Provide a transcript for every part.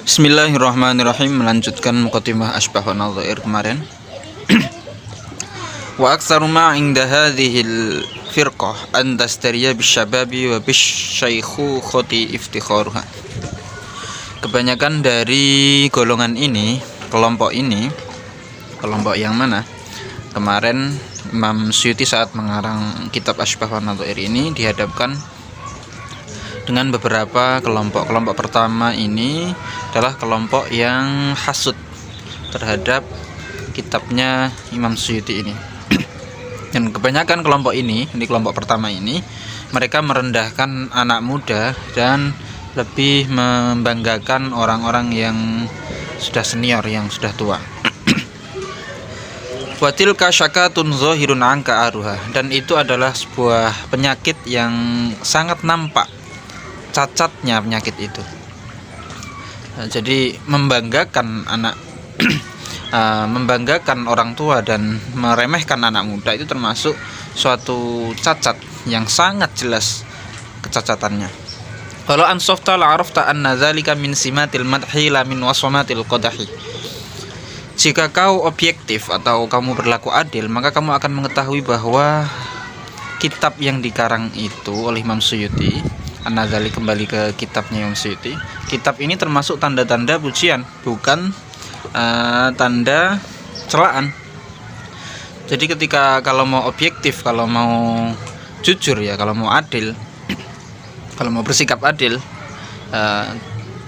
Bismillahirrahmanirrahim. Melanjutkan muqaddimah Ashbah wa Nadhair kemarin. Wa aktsaru ma 'inda hadhil firqah an tastariya bisyababi wa bisyaikhukati iftikharuha. Kebanyakan dari golongan ini, kelompok yang mana? Kemarin Imam Suyuti saat mengarang kitab Ashbah wa Nadhair ini dihadapkan dengan beberapa kelompok. Kelompok pertama ini adalah kelompok yang hasud terhadap kitabnya Imam Suyuti ini. Dan kebanyakan kelompok ini, di kelompok pertama ini, mereka merendahkan anak muda dan lebih membanggakan orang-orang yang sudah senior, yang sudah tua. Wa tilka syakatun zahirun anka aruha, dan itu adalah sebuah penyakit yang sangat nampak cacatnya penyakit itu. Jadi membanggakan membanggakan orang tua dan meremehkan anak muda itu termasuk suatu cacat yang sangat jelas kecacatannya. Kalau ansofta la'arafta anna dzalika min simatil madhi la min wasamatil qadahi. Jika kau objektif atau kamu berlaku adil, maka kamu akan mengetahui bahwa kitab yang dikarang itu oleh Imam Suyuti, An-Nazali, kembali ke kitabnya Imam Suyuti, kitab ini termasuk tanda-tanda pujian, bukan tanda celaan. Jadi ketika kalau mau objektif, kalau mau jujur ya, kalau mau adil, kalau mau bersikap adil,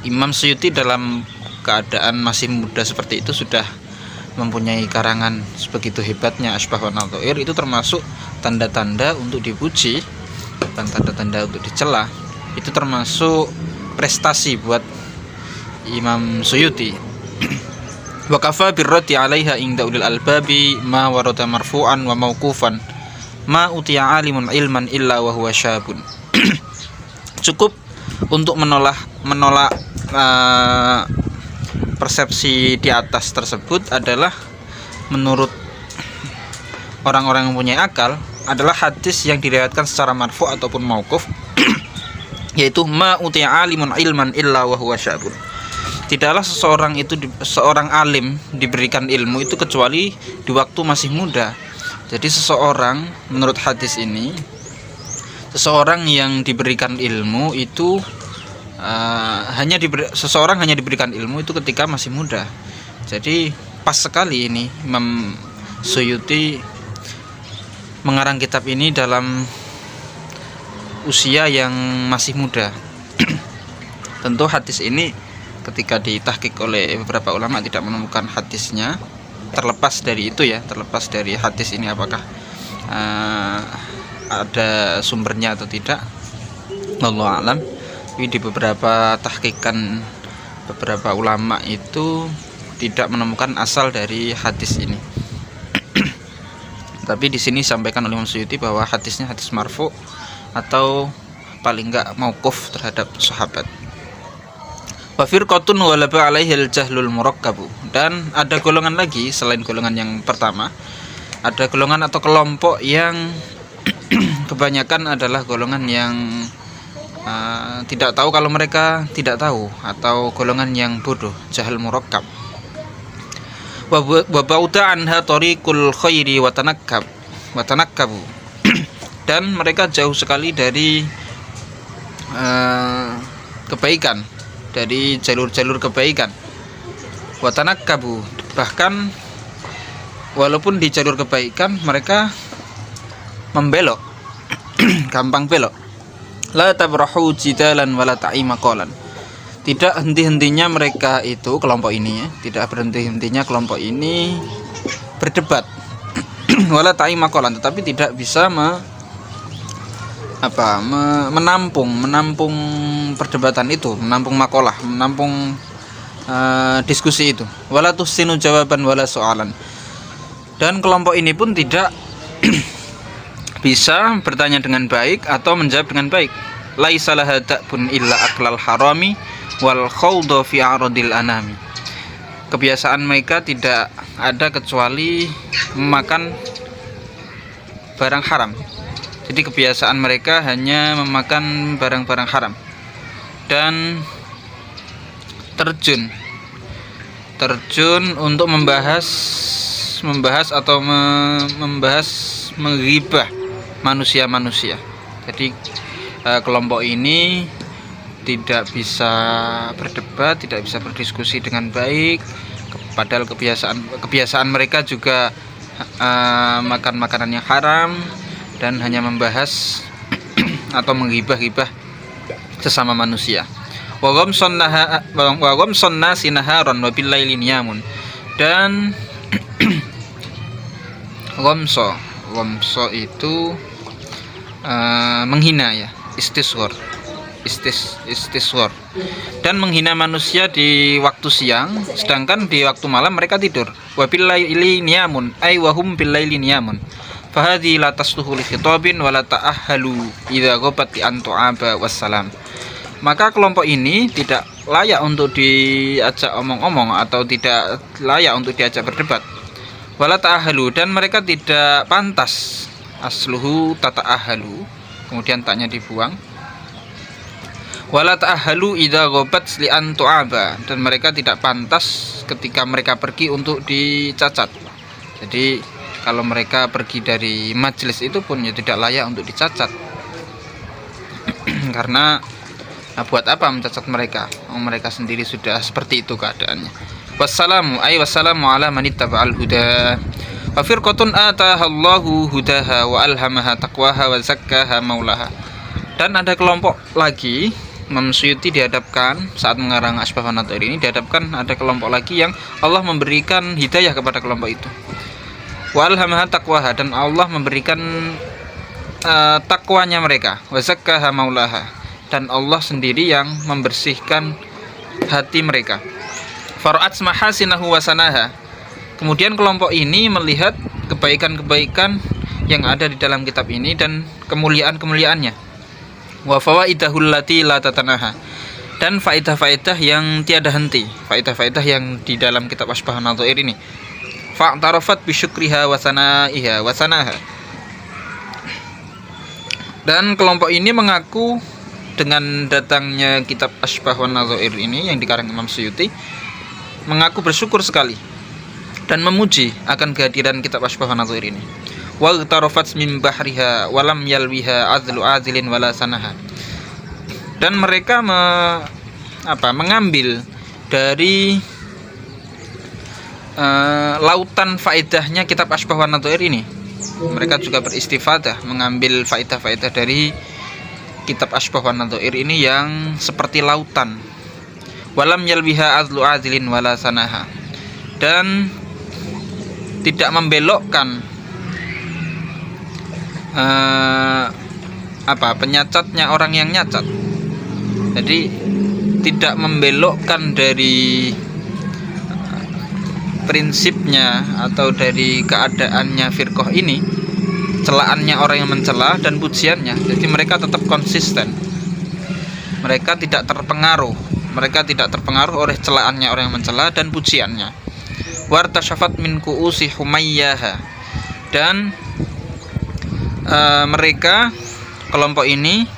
Imam Suyuti dalam keadaan masih muda seperti itu sudah mempunyai karangan sebegitu hebatnya Ashbah wa Nadhair. Itu termasuk tanda-tanda untuk dipuji, bukan tanda-tanda untuk dicela. Itu termasuk prestasi buat Imam Suyuti. Wa kafa birrati 'alaiha inda ulil albabi ma warada marfu'an wa mauqufan ma utiya 'alimun ilman illa wa huwa syabun. Cukup untuk menolak persepsi di atas tersebut adalah, menurut orang-orang yang mempunyai akal, adalah hadis yang diriwayatkan secara marfu ataupun mauquf, yaitu ma utiya 'alimun ilman illa wa huwa syabun. Tidaklah seorang alim diberikan ilmu itu kecuali di waktu masih muda. Jadi seseorang, menurut hadis ini, seseorang yang diberikan ilmu itu seseorang hanya diberikan ilmu itu ketika masih muda. Jadi pas sekali ini Imam Suyuti mengarang kitab ini dalam usia yang masih muda. Tentu hadis ini ketika ditahqiq oleh beberapa ulama tidak menemukan hadisnya. Terlepas dari itu ya, terlepas dari hadis ini apakah ada sumbernya atau tidak, wallahu a'lam. Tapi di beberapa tahqiqan beberapa ulama itu tidak menemukan asal dari hadis ini. Tapi di sini disampaikan oleh Imam Suyuti bahwa hadisnya hadis marfu atau paling enggak mauquf terhadap sahabat. Wa firqatun walaba 'alaihil jahlul murakkabu, dan ada golongan lagi selain golongan yang pertama, ada golongan atau kelompok yang kebanyakan adalah golongan yang tidak tahu kalau mereka tidak tahu, atau golongan yang bodoh, jahil murakkab. Wa ba'uda anha tariqul khairi wa tanakkabu. Dan mereka jauh sekali dari kebaikan, dari jalur-jalur kebaikan. Wa tanakkabu, bahkan walaupun di jalur kebaikan mereka membelok, gampang belok. La tabrahu jidalan wala ta'ima qalan. Tidak henti-hentinya mereka itu, kelompok ini ya, tidak berhenti-hentinya kelompok ini berdebat. Wala ta'ima qalan, tetapi tidak bisa menampung perdebatan itu, menampung makalah, menampung diskusi itu. Wala tusinu jawaban wala soalan. Dan kelompok ini pun tidak bisa bertanya dengan baik atau menjawab dengan baik. Laisa laha ta'bun illa aklal harami wal khawda fi aradil anami. Kebiasaan mereka tidak ada kecuali memakan barang haram. Jadi kebiasaan mereka hanya memakan barang-barang haram. Dan terjun untuk membahas atau membahas menggibah manusia. Jadi kelompok ini tidak bisa berdebat, tidak bisa berdiskusi dengan baik, padahal kebiasaan mereka juga makan makanan yang haram dan hanya membahas atau menggibah-gibah sesama manusia. Wa ghamsonna sinaharon wa billaili niyamun. Dan ghamso itu menghina ya, istisghar dan menghina manusia di waktu siang, sedangkan di waktu malam mereka tidur. Wa billaili niyamun ay wa hum billaili niyamun. Fahadhi la tasluhu li khitabin wa la ta'ahhalu idza ghabat an tu'aba wassalam. Maka kelompok ini tidak layak untuk diajak omong-omong atau tidak layak untuk diajak berdebat. Wala ta'ahhalu, dan mereka tidak pantas. Asluhu tata'ahhalu, kemudian taknya dibuang. Wala ta'ahhalu idza ghabat li'an tu'aba, dan mereka tidak pantas ketika mereka pergi untuk dicacat. Jadi kalau mereka pergi dari majelis itu pun ya tidak layak untuk dicacat. Karena buat apa mencacat mereka? Mereka sendiri sudah seperti itu keadaannya. Wassalamu ala man ittaba'al huda. Wa firqatun atahallahu hudaha wa alhamaha taqwaha wa zakkaha maulaha. Dan ada kelompok lagi, Imam Suyuti dihadapkan saat mengarang Asbahun Nadhair ini, dihadapkan ada kelompok lagi yang Allah memberikan hidayah kepada kelompok itu. Wa alhamaha taqwaha, dan Allah memberikan takwanya mereka. Wa zakkaha maulaha, dan Allah sendiri yang membersihkan hati mereka. Fara'at mahasinahu wa sanaha. Kemudian kelompok ini melihat kebaikan-kebaikan yang ada di dalam kitab ini dan kemuliaan-kemuliaannya. Wa fawaidahul lati la tatanaha, dan faedah-faedah yang tiada henti, faedah-faedah yang di dalam kitab Asbahun Nadhair ini. Fa'tarafat bi syukriha wa sanaiha wa sanaha. Dan kelompok ini mengaku dengan datangnya kitab Asbahun Nadhair ini yang dikarang Imam Suyuti, mengaku bersyukur sekali dan memuji akan kehadiran kitab Asbahun Nadhair ini. Wa tarafat min bahriha wa lam yalwiha azlu azilin wala sanaha. Dan mereka mengambil dari lautan faedahnya kitab Asbahun Nadhair ini. Mereka juga beristifadah, mengambil faedah-faedah dari kitab Asbahun Nadhair ini yang seperti lautan. Walam yalwiha azlu azilin wala sanaha, dan tidak membelokkan penyacatnya orang yang nyacat. Jadi tidak membelokkan dari prinsipnya atau dari keadaannya firqah ini, celaannya orang yang mencela dan pujiannya. Jadi mereka tetap konsisten, mereka tidak terpengaruh oleh celaannya orang yang mencela dan pujiannya. Wartasyafat min ku'usi humayyaha, dan mereka kelompok ini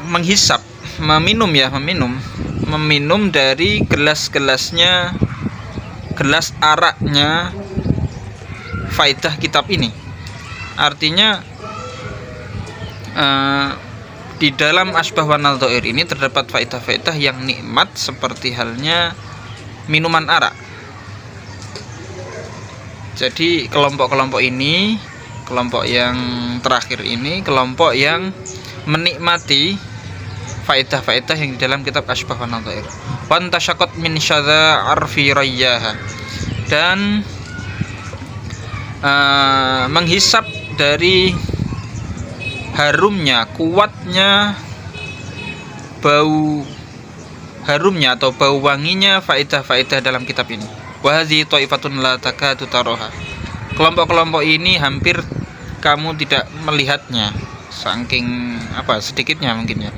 menghisap, meminum dari gelas araknya faidah kitab ini. Artinya di dalam Asbahun Nadhair ini terdapat faedah-faedah yang nikmat seperti halnya minuman arak. Jadi kelompok-kelompok ini, kelompok yang terakhir ini, kelompok yang menikmati faedah-faedah yang di dalam kitab Asbahun Nadhair. Wan tasyaqat min syadza arfi rayyaha, dan menghisap dari harumnya, kuatnya bau harumnya atau bau wanginya faedah-faedah dalam kitab ini. Wa hadzi thaifatun la takadu taraha. Kelompok-kelompok ini hampir kamu tidak melihatnya, saking sedikitnya mungkin ya.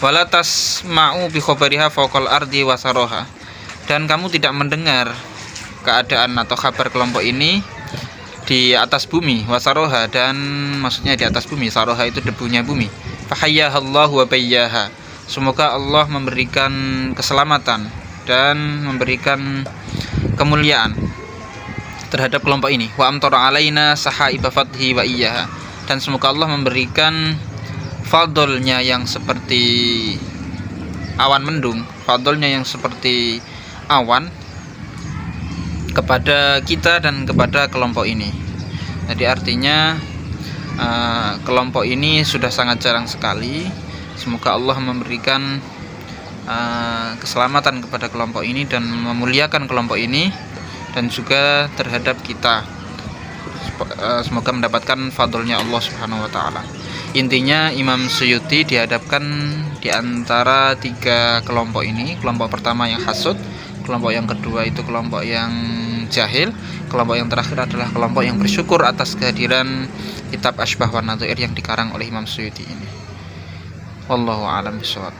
Wala tasma'u bi khabariha fawqal ardi wa saraha, dan kamu tidak mendengar keadaan atau kabar kelompok ini di atas bumi. Wasaroha, dan maksudnya di atas bumi. Saroha itu debunya bumi. Fahayyahallahu wa bayyaha, Semoga Allah memberikan keselamatan dan memberikan kemuliaan terhadap kelompok ini. Wa amtara alaina sahaiba fadhi wa iyyaha. Dan semoga Allah memberikan fadlnya yang seperti awan mendung, fadlnya yang seperti awan kepada kita dan kepada kelompok ini. Jadi artinya kelompok ini sudah sangat jarang sekali. Semoga Allah memberikan keselamatan kepada kelompok ini dan memuliakan kelompok ini dan juga terhadap kita. Semoga mendapatkan fadlnya Allah Subhanahu wa taala. Intinya Imam Suyuti dihadapkan di antara 3 kelompok ini. Kelompok pertama yang hasud, kelompok yang kedua itu kelompok yang jahil, kelompok yang terakhir adalah kelompok yang bersyukur atas kehadiran kitab Asybah wa Nadhair yang dikarang oleh Imam Suyuti ini. Wallahu a'lam bishawab.